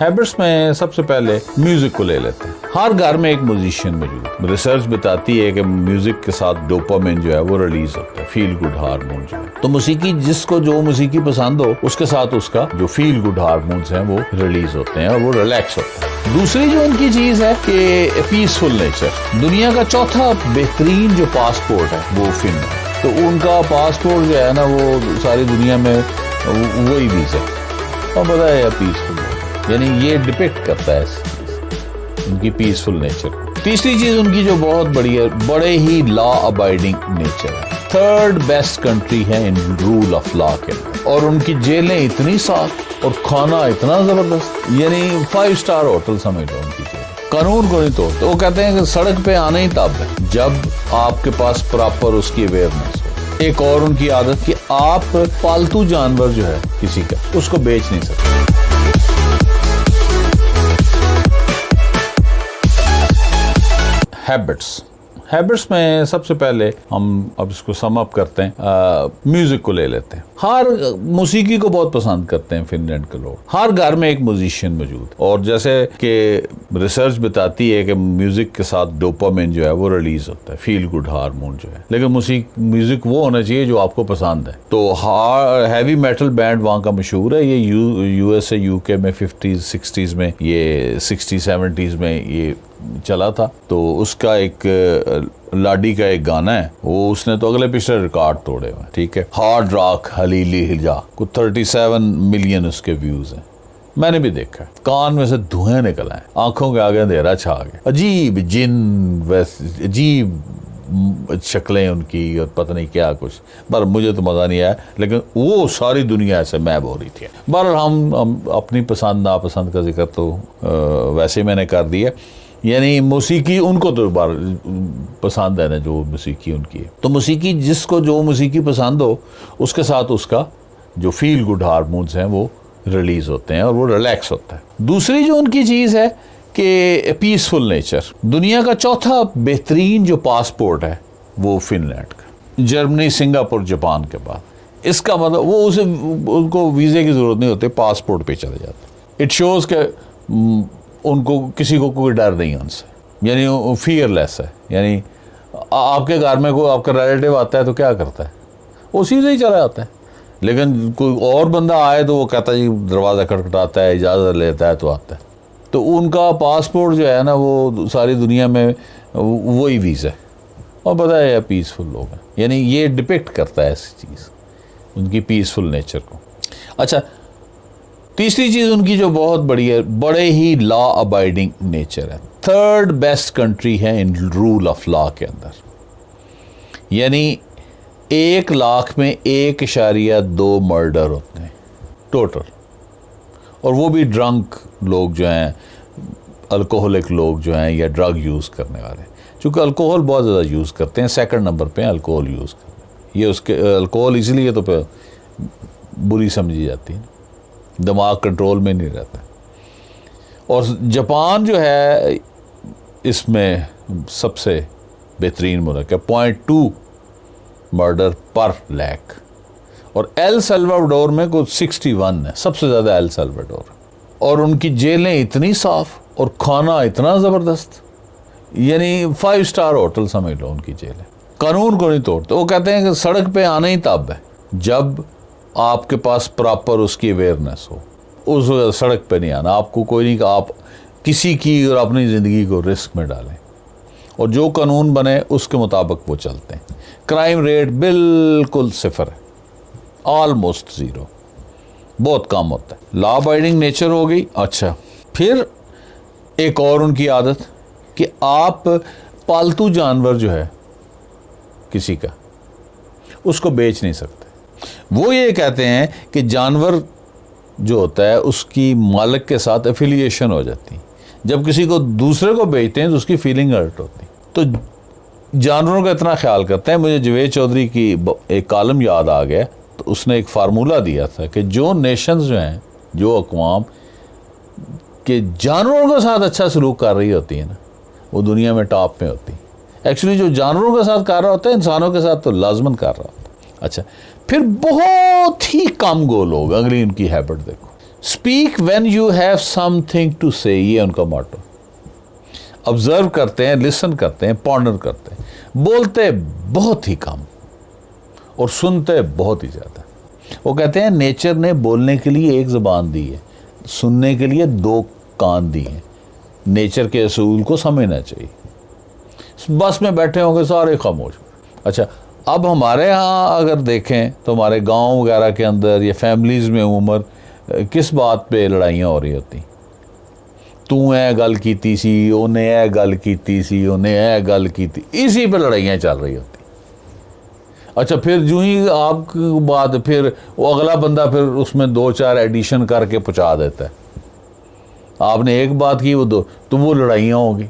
Habits में सबसे पहले म्यूजिक को ले लेते हैं। हर घर में एक म्यूजिशियन मौजूद है। रिसर्च बताती है कि म्यूजिक के साथ डोपामिन जो है वो रिलीज होता है, फील गुड हार्मोन जो है। तो मौसीकी, जिसको जो मौसीकी पसंद हो उसके साथ उसका जो फील गुड हार्मोन्स हैं वो रिलीज होते हैं और वो रिलैक्स होता है। दूसरी जो उनकी चीज है कि पीसफुल नेचर। दुनिया का चौथा बेहतरीन जो पासपोर्ट है वो फिल्म है। तो उनका पासपोर्ट जो है ना वो सारी दुनिया में वही वीजा है। और पता है पीसफुल, यानी ये डिपिक्ट करता है उनकी पीसफुल नेचर। तीसरी चीज उनकी जो बहुत बड़ी है, बड़े ही लॉ अबाइडिंग नेचर है। थर्ड बेस्ट कंट्री है इन रूल ऑफ लॉ के अंदर। और उनकी जेलें इतनी साफ और खाना इतना जबरदस्त, यानी 5 स्टार होटल समझ लो उनकी जेल। कानून को नहीं तोड़ते। वो कहते हैं कि सड़क पे आना ही तब है जब आपके पास प्रॉपर उसकी अवेयरनेस हो। एक और उनकी आदत कि आप पालतू जानवर जो है किसी का, उसको बेच नहीं सकते। हैबिट्स में सबसे पहले हम अब इसको सम अप करते हैं। म्यूजिक को ले लेते हैं। हर मौसीकी को बहुत पसंद करते हैं फिनलैंड के लोग। हर घर में एक म्यूजिशियन मौजूद, और जैसे कि रिसर्च बताती है कि म्यूजिक के साथ डोपामिन जो है वो रिलीज होता है, फील गुड हार्मोन जो है। लेकिन म्यूजिक वो होना चाहिए जो आपको पसंद है। तो हैवी मेटल बैंड वहाँ का मशहूर है। ये यूएसए यूके में 50s 60s में, ये 60s 70s में ये चला था। तो उसका एक लाडी का एक गाना है, वो उसने तो अगले पिछले रिकॉर्ड तोड़े हुए। ठीक है, हार्ड रॉक हलीली हिजा को 37 मिलियन उसके व्यूज हैं। मैंने भी देखा है। कान में से धुएं निकल आए, आंखों के आगे अंधेरा छा गया। अजीब जिन, वैसे अजीब शक्लें उनकी और पता नहीं क्या कुछ, पर मुझे तो मजा नहीं आया। लेकिन वो सारी दुनिया से मैब हो रही थी। बहरहाल हम अपनी पसंद नापसंद का जिक्र तो वैसे ही मैंने कर दिया। यानी मौसीकी उनको तो बार पसंद है ना, जो मौसीकी उनकी है। तो मौसीकी, जिसको जो मौसीकी पसंद हो उसके साथ उसका जो फील गुड हार्मोन्स हैं वो रिलीज होते हैं और वो रिलैक्स होता है। दूसरी जो उनकी चीज़ है कि पीसफुल नेचर। दुनिया का चौथा बेहतरीन जो पासपोर्ट है वो फिनलैंड का, जर्मनी, सिंगापुर, जापान के बाद। इसका मतलब वो उनको वीज़े की ज़रूरत नहीं होती, पासपोर्ट पे चले जाते। इट शोज़ के उनको किसी को कोई डर नहीं है उनसे, यानी वो फियरलेस है। यानी आपके घर में कोई आपका रिलेटिव आता है तो क्या करता है, वो सीधे ही चला जाता है। लेकिन कोई और बंदा आए तो वो कहता है जी, दरवाज़ा खटखटाता है, इजाज़त लेता है तो आता है। तो उनका पासपोर्ट जो है ना वो सारी दुनिया में वही वीज़ा है। और पता है पीसफुल लोग हैं, यानी ये डिपिक्ट करता है ऐसी चीज़, उनकी पीसफुल नेचर को। अच्छा, तीसरी चीज उनकी जो बहुत बड़ी है, बड़े ही लॉ अबाइडिंग नेचर है। थर्ड बेस्ट कंट्री है इन रूल ऑफ लॉ के अंदर। यानी 1 लाख में 1.2 मर्डर होते हैं टोटल, और वो भी ड्रंक लोग जो हैं, अल्कोहलिक लोग जो हैं या ड्रग यूज़ करने वाले। चूँकि अल्कोहल बहुत ज़्यादा यूज़ करते हैं, सेकंड नंबर पे अल्कोहल यूज़ करते हैं। ये उसके अल्कोहल इसीलिए तो बुरी समझी जाती है, दिमाग कंट्रोल में नहीं रहता। और जापान जो है इसमें सबसे बेहतरीन मुल्क है, 0.2 मर्डर पर लाख। और एल सल्वाडोर में कुछ 61 है, सबसे ज़्यादा एल सल्वाडोर। और उनकी जेलें इतनी साफ और खाना इतना ज़बरदस्त, यानी 5 स्टार होटल समझ लो उनकी जेलें। कानून को नहीं तोड़ते। वो कहते हैं कि सड़क पे आना ही तब है जब आपके पास प्रॉपर उसकी अवेयरनेस हो। उस सड़क पे नहीं आना, आपको कोई नहीं, आप किसी की और अपनी ज़िंदगी को रिस्क में डालें। और जो कानून बने उसके मुताबिक वो चलते हैं। क्राइम रेट बिल्कुल 0 है, ऑलमोस्ट 0, बहुत कम होता है। लॉ अबाइडिंग नेचर हो गई। अच्छा, फिर एक और उनकी आदत कि आप पालतू जानवर जो है किसी का, उसको बेच नहीं सकते। वो ये कहते हैं कि जानवर जो होता है उसकी मालिक के साथ एफिलिएशन हो जाती है। जब किसी को दूसरे को बेचते हैं तो उसकी फीलिंग हर्ट होती है। तो जानवरों का इतना ख्याल करते हैं। मुझे जवेद चौधरी की एक कॉलम याद आ गया, तो उसने एक फार्मूला दिया था कि जो नेशंस जो हैं, जो अक़वाम के जानवरों के साथ अच्छा सलूक कर रही होती है ना, वो दुनिया में टॉप में होती है। एक्चुअली जो जानवरों के साथ कर रहा होता है, इंसानों के साथ तो लाजमन कर रहा होता है। अच्छा, फिर बहुत ही कम गो लोग, अगली उनकी हैबिट देखो, speak when you have something to say, ये उनका मोटो। ऑब्जर्व करते हैं, लिसन करते हैं, पॉन्डर करते हैं, बोलते बहुत ही कम और सुनते बहुत ही ज़्यादा। वो कहते हैं नेचर ने बोलने के लिए एक ज़बान दी है, सुनने के लिए 2 कान दिए हैं। नेचर के असूल को समझना चाहिए। बस में बैठे होंगे सारे खामोश। अच्छा, अब हमारे यहाँ अगर देखें तो हमारे गांव वगैरह के अंदर या फैमिलीज़ में उम्र किस बात पे लड़ाइयाँ हो रही होती। तू ऐ गल कीती सी, उन्हें ऐ गल कीती सी, उन्हें ऐ गल कीती, इसी पे लड़ाइयाँ चल रही होती। अच्छा, फिर जो ही आप बात, फिर वो अगला बंदा फिर उसमें 2-4 एडिशन करके पहुँचा देता है। आपने एक बात की, वो 2, तो वो लड़ाइयाँ होगी,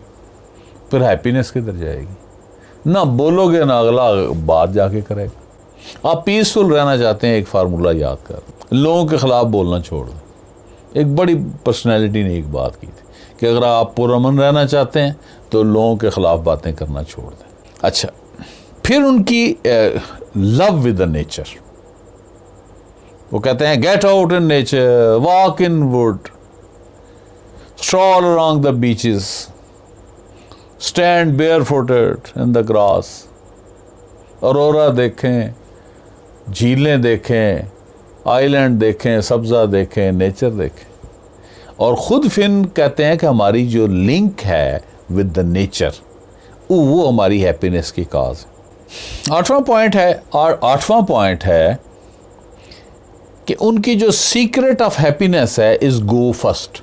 फिर हैप्पीनेस किधर जाएगी? ना बोलोगे ना अगला बात जाके करेगा। आप पीसफुल रहना चाहते हैं, एक फार्मूला याद कर, लोगों के ख़िलाफ़ बोलना छोड़ दें। एक बड़ी पर्सनैलिटी ने एक बात की थी कि अगर आप पुरअमन रहना चाहते हैं तो लोगों के ख़िलाफ़ बातें करना छोड़ दें। अच्छा, फिर उनकी लव विद द नेचर। वो कहते हैं get out in nature, walk in would, stroll along the beaches, stand barefooted in the grass, Arora देखें, झीलें देखें, आइलैंड देखें, सब्ज़ा देखें, नेचर देखें। और ख़ुद फिन कहते हैं कि हमारी जो लिंक है विद द नेचर, वो हमारी हैप्पीनेस की काज है। 8वां पॉइंट है, और 8वां पॉइंट है कि उनकी जो सीक्रेट ऑफ हैप्पीनेस है is go first.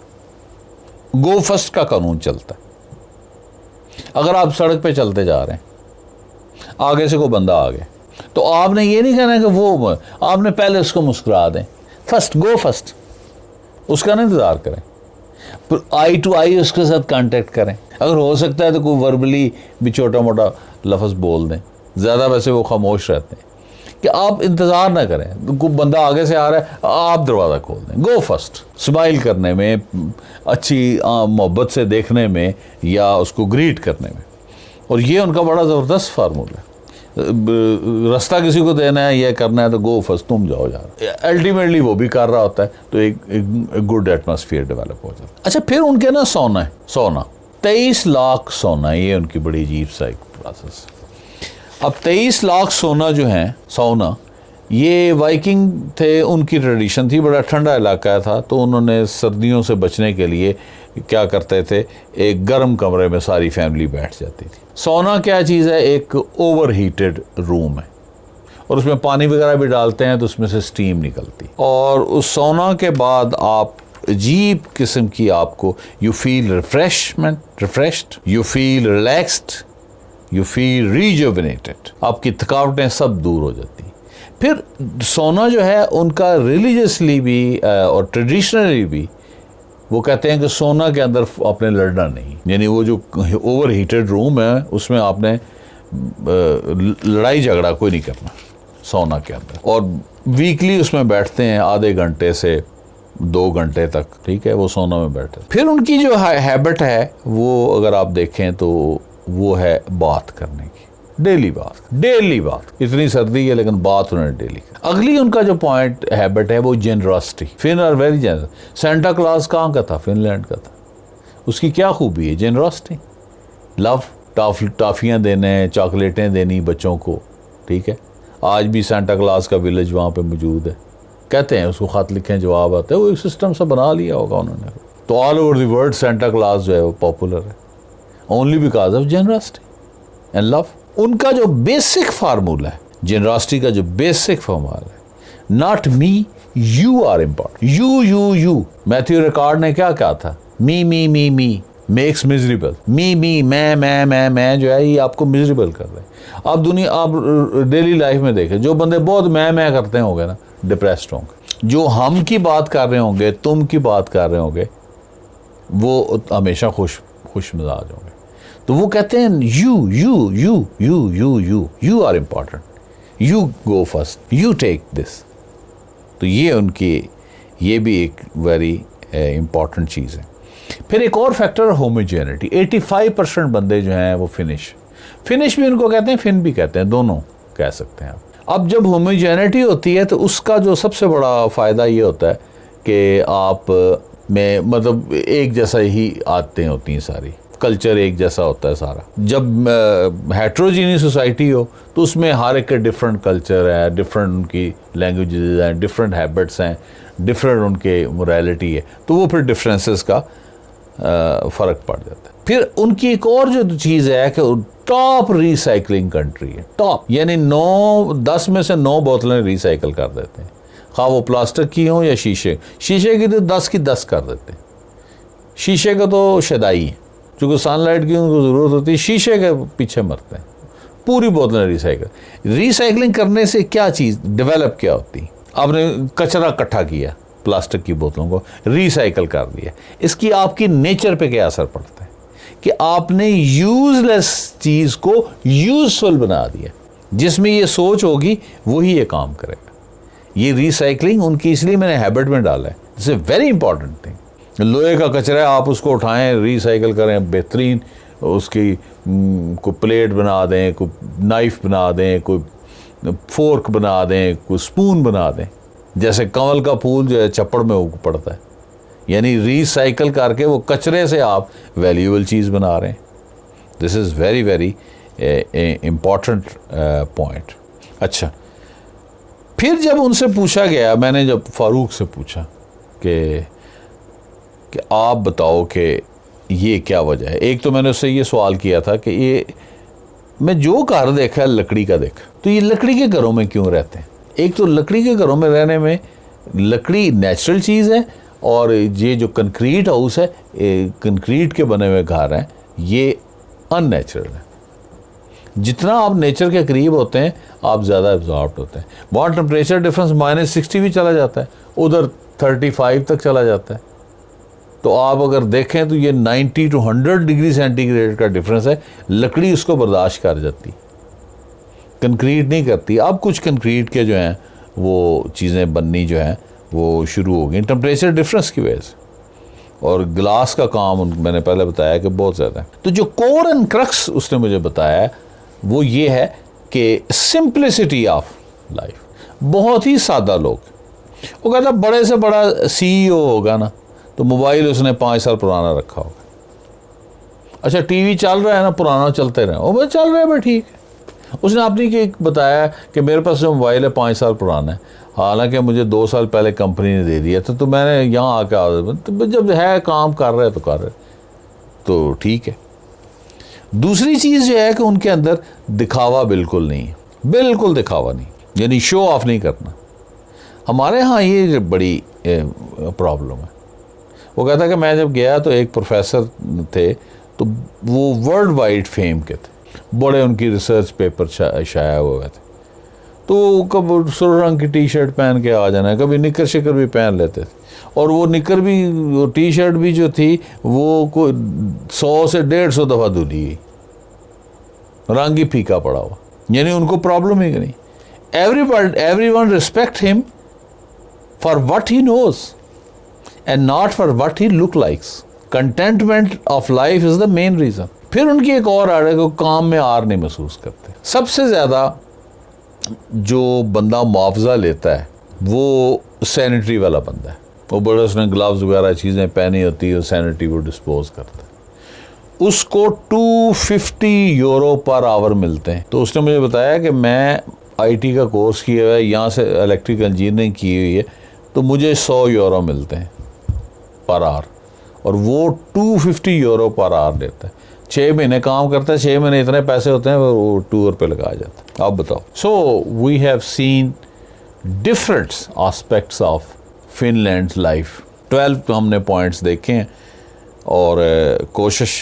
Go first का कानून चलता है। अगर आप सड़क पे चलते जा रहे हैं, आगे से कोई बंदा आ गया, तो आपने ये नहीं कहना कि वो, आपने पहले उसको मुस्कुरा दें। फर्स्ट, गो फर्स्ट, उसका ना इंतज़ार करें, फिर आई टू आई उसके साथ कांटेक्ट करें। अगर हो सकता है तो कोई वर्बली भी छोटा मोटा लफ्ज़ बोल दें। ज़्यादा वैसे वो खामोश रहते हैं कि आप इंतज़ार ना करें, कोई बंदा आगे से आ रहा है, आप दरवाज़ा खोल दें। गो फर्स्ट, स्माइल करने में, अच्छी मोहब्बत से देखने में, या उसको ग्रीट करने में। और ये उनका बड़ा ज़बरदस्त फार्मूला है। रास्ता किसी को देना है, यह करना है, तो गो फर्स्ट, तुम जाओ यार। अल्टीमेटली वो भी कर रहा होता है, तो एक गुड एटमॉस्फेयर डेवलप हो जाता है। अच्छा, फिर उनके ना सोना 23 लाख सोना, ये उनकी बड़ी अजीब सा एक प्रोसेस। अब 23 लाख सोना जो है, सोना, ये वाइकिंग थे, उनकी ट्रेडिशन थी। बड़ा ठंडा इलाका था, तो उन्होंने सर्दियों से बचने के लिए क्या करते थे, एक गर्म कमरे में सारी फैमिली बैठ जाती थी। सोना क्या चीज़ है? एक ओवर हीटेड रूम है, और उसमें पानी वगैरह भी डालते हैं तो उसमें से स्टीम निकलती। और उस सोना के बाद आप अजीब किस्म की, आपको you feel refreshed, you feel relaxed, you feel rejuvenated. आपकी थकावटें सब दूर हो जाती। फिर सोना जो है उनका रिलीजियसली भी और ट्रेडिशनली भी, वो कहते हैं कि सोना के अंदर आपने लड़ना नहीं, यानी वो जो ओवर हीटेड रूम है उसमें आपने लड़ाई झगड़ा कोई नहीं करना सोना के अंदर। और वीकली उसमें बैठते हैं आधे घंटे से 2 घंटे तक, ठीक है, वो सोना में बैठे। फिर उनकी जो हैबिट है वो अगर आप देखें तो वो है बात करने की, डेली बात। इतनी सर्दी है लेकिन बात उन्होंने डेली। अगली उनका जो पॉइंट हैबिट है वो generosity. Finns are very generous. Santa Claus कहाँ का था? फिनलैंड का था। उसकी क्या खूबी है? जेनरॉसिटी, लव, टॉफियाँ देने, चॉकलेटें देनी बच्चों को, ठीक है। आज भी सेंटा क्लॉज का विलेज वहाँ पे मौजूद है। कहते हैं उसको ख़त लिखें, जवाब आता है। वो एक सिस्टम सा बना लिया होगा उन्होंने। तो all over the world Santa Claus जो है वो पॉपुलर है, only because of generosity and love. उनका जो बेसिक फार्मूला है, जेनरॉसिटी का जो बेसिक फार्मूला है, not me, you are important. You. Matthew Ricard ने क्या कहा था? मी मेक्स मिजरेबल। मी, मैं जो है ये आपको मिजरेबल कर रहे हैं। आप डेली लाइफ में देखें, जो बंदे बहुत मैं करते होंगे ना, डिप्रेस्ड होंगे। जो हम की बात कर रहे होंगे, तुम की बात कर रहे होंगे, वो हमेशा खुश मिजाज होंगे। तो वो कहते हैं you are important, you go first, you take this. तो ये उनकी, ये भी एक वेरी इम्पॉर्टेंट चीज़ है। फिर एक और फैक्टर, होमोजेनिटी। 85% बंदे जो हैं वो फिनिश भी उनको कहते हैं, फिन भी कहते हैं, दोनों कह सकते हैं आप। अब जब होमोजेनिटी होती है तो उसका जो सबसे बड़ा फ़ायदा ये होता है कि आप में मतलब एक जैसा ही आदतें होती हैं, सारी कल्चर एक जैसा होता है सारा। जब हेट्रोजीनियस सोसाइटी हो तो उसमें हर एक के डिफरेंट कल्चर है, डिफरेंट उनकी लैंग्वेजेस हैं, डिफरेंट हैबिट्स हैं, डिफरेंट उनके मोरालिटी है, तो वो फिर डिफरेंसेस का फ़र्क पड़ जाता है। फिर उनकी एक और जो चीज़ है कि टॉप रिसाइकलिंग कंट्री है, टॉप, यानी 10 में से 9 बोतलें रिसाइकल कर देते हैं, खा वो प्लास्टिक की हों या शीशे की, तो 10 की 10 कर देते हैं। शीशे का तो शदाई है, क्योंकि सनलाइट की उनको ज़रूरत होती है, शीशे के पीछे मरते हैं। पूरी बोतलें रिसाइकलिंग करने से क्या चीज़ डेवलप क्या होती है? आपने कचरा इकट्ठा किया, प्लास्टिक की बोतलों को रिसाइकल कर दिया, इसकी आपकी नेचर पे क्या असर पड़ता है कि आपने यूजलेस चीज़ को यूजफुल बना दिया। जिसमें ये सोच होगी वही ये काम करेगा। ये रिसाइकलिंग उनकी इसलिए मैंने हैबिट में डाला है, it's a very important thing. लोहे का कचरा है, आप उसको उठाएं, रिसाइकल करें, बेहतरीन उसकी कोई प्लेट बना दें, कोई नाइफ बना दें, कोई फोर्क बना दें, कोई स्पून बना दें। जैसे कमल का फूल जो है चप्पड़ में उग पड़ता है, यानी रिसाइकल करके वो कचरे से आप वैल्यूएबल चीज़ बना रहे हैं। This is very very important point. अच्छा, फिर जब उनसे पूछा गया, मैंने जब फ़ारूक से पूछा कि आप बताओ कि ये क्या वजह है। एक तो मैंने उससे ये सवाल किया था कि ये मैं जो घर देखा है लकड़ी का देखा, तो ये लकड़ी के घरों में क्यों रहते हैं? एक तो लकड़ी के घरों में रहने में, लकड़ी नेचुरल चीज़ है, और ये जो कंक्रीट हाउस है, कंक्रीट के बने हुए घर हैं, ये अननेचुरल है। जितना आप नेचर के करीब होते हैं आप ज़्यादा एब्जॉर्ब होते हैं। वहाँ टेम्परेचर डिफरेंस -60 भी चला जाता है, उधर 35 तक चला जाता है। तो आप अगर देखें तो ये 90 to 100 डिग्री सेंटीग्रेड का डिफरेंस है। लकड़ी उसको बर्दाश्त कर जाती, कंक्रीट नहीं करती। अब कुछ कंक्रीट के जो हैं वो चीज़ें बननी जो हैं वो शुरू हो गई टेम्परेचर डिफरेंस की वजह से, और ग्लास का काम मैंने पहले बताया कि बहुत ज़्यादा है। तो जो कोर एंड क्रक्स उसने मुझे बताया वो ये है कि सिंप्लिसिटी ऑफ लाइफ, बहुत ही सादा लोग। वो कहता बड़े से बड़ा CEO होगा ना, तो मोबाइल उसने 5 साल पुराना रखा होगा। अच्छा, टीवी चल रहा है ना, पुराना चलते रहे, वो चल रहा है भाई, ठीक है। उसने अपनी बताया कि मेरे पास जो मोबाइल है 5 साल पुराना है, हालांकि मुझे 2 साल पहले कंपनी ने दे दिया था, तो मैंने यहाँ आकर तो जब है काम कर रहे तो कर रहे, तो ठीक है। दूसरी चीज़ जो है कि उनके अंदर दिखावा बिल्कुल नहीं है, बिल्कुल दिखावा नहीं, यानी शो ऑफ नहीं करना। हमारे यहाँ ये बड़ी प्रॉब्लम है। वो कहता है कि मैं जब गया तो एक प्रोफेसर थे, तो वो वर्ल्ड वाइड फेम के थे, बड़े उनकी रिसर्च पेपर शाया हुए थे। तो कब सुर्ख रंग की टी-शर्ट पहन के आ जाना, कभी निकर शिकर भी पहन लेते थे, और वो निकर भी, वो टी-शर्ट भी जो थी वो कोई 100 से 150 दफ़ा धुली गई, रंग ही फीका पड़ा हुआ, यानी उनको प्रॉब्लम ही नहीं। Everyone respect him for what he knows and not for what he look likes. Contentment of life is the main reason. फिर उनकी एक और आड़ है कि काम में आर नहीं महसूस करते। सबसे ज़्यादा जो बंदा मुआवजा लेता है वो सैनिटरी वाला बंदा है। वो बड़े उसने ग्लव्स वगैरह चीज़ें पहनी होती है, सैनिटरी वो डिस्पोज करता है। उसको 250 यूरो पर आवर मिलते हैं। तो उसने मुझे बताया कि मैं IT का कोर्स किया हुआ है, यहाँ से इलेक्ट्रिकल इंजीनियरिंग की हुई है, तो मुझे 100 यूरो मिलते हैं पर आवर, और वो 250 यूरो पर आवर देता है। 6 महीने काम करता है, 6 महीने इतने पैसे होते हैं, वो टूर पे लगा जाता है। आप बताओ। So we have seen different aspects of Finland life. 12 हमने पॉइंट्स देखे हैं, और कोशिश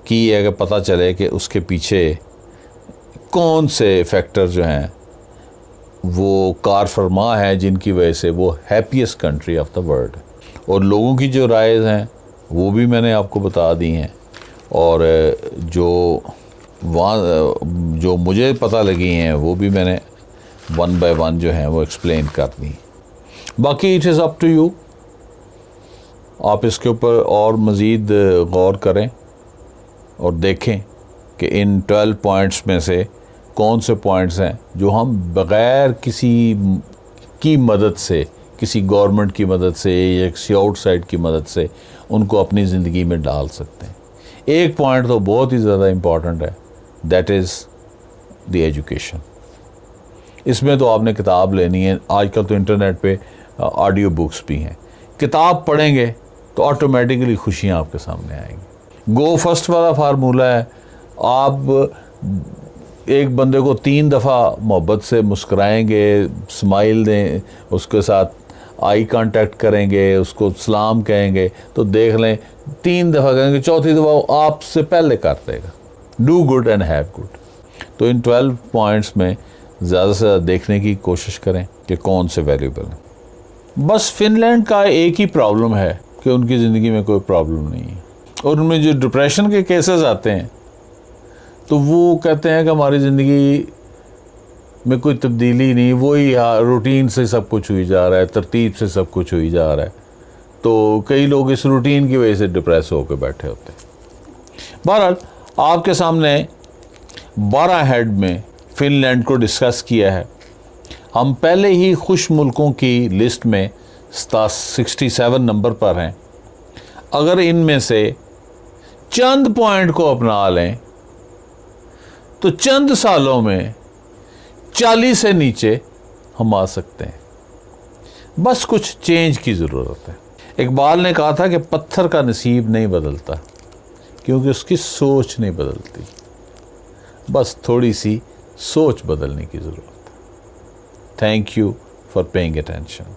की है कि पता चले कि उसके पीछे कौन से फैक्टर जो हैं वो कार फरमा है जिनकी वजह से वो happiest country of the world है। और लोगों की जो राय हैं वो भी मैंने आपको बता दी हैं, और जो मुझे पता लगी हैं वो भी मैंने 1 by 1 जो हैं वो एक्सप्लेन कर दी। बाकी it is up to you, आप इसके ऊपर और मज़ीद गौर करें और देखें कि इन 12 पॉइंट्स में से कौन से पॉइंट्स हैं जो हम बग़ैर किसी की मदद से किसी गवर्नमेंट की मदद से या किसी आउटसाइड की मदद से उनको अपनी ज़िंदगी में डाल सकते हैं। एक पॉइंट तो बहुत ही ज़्यादा इम्पॉर्टेंट है, दैट इज़ द एजुकेशन। इसमें तो आपने किताब लेनी है, आजकल तो इंटरनेट पे ऑडियो बुक्स भी हैं। किताब पढ़ेंगे तो ऑटोमेटिकली खुशियाँ आपके सामने आएंगी। गो फर्स्ट वाला फार्मूला है, आप एक बंदे को 3 दफ़ा मोहब्बत से मुस्कुराएंगे, स्माइल दें, उसके साथ आई कांटेक्ट करेंगे, उसको सलाम कहेंगे, तो देख लें 3 दफ़ा कहेंगे, चौथी दफ़ा वो आपसे पहले कर देगा। Do good and have good. तो इन 12 पॉइंट्स में ज़्यादा से ज़्यादा देखने की कोशिश करें कि कौन से वैल्यूबल हैं। बस फिनलैंड का एक ही प्रॉब्लम है कि उनकी ज़िंदगी में कोई प्रॉब्लम नहीं है, और उनमें जो डिप्रेशन के केसेस आते हैं तो वो कहते हैं कि हमारी ज़िंदगी में कोई तब्दीली नहीं, वही रूटीन से सब कुछ हुई जा रहा है, तरतीब से सब कुछ हुई जा रहा है। तो कई लोग इस रूटीन की वजह से डिप्रेस होकर बैठे होते हैं। बहरहाल आपके सामने 12 हेड में फिनलैंड को डिस्कस किया है। हम पहले ही खुश मुल्कों की लिस्ट में 67 नंबर पर हैं। अगर इनमें से चंद पॉइंट को अपना लें तो चंद सालों में 40 से नीचे हम आ सकते हैं। बस कुछ चेंज की ज़रूरत है। इकबाल ने कहा था कि पत्थर का नसीब नहीं बदलता क्योंकि उसकी सोच नहीं बदलती। बस थोड़ी सी सोच बदलने की ज़रूरत है। Thank you for paying attention.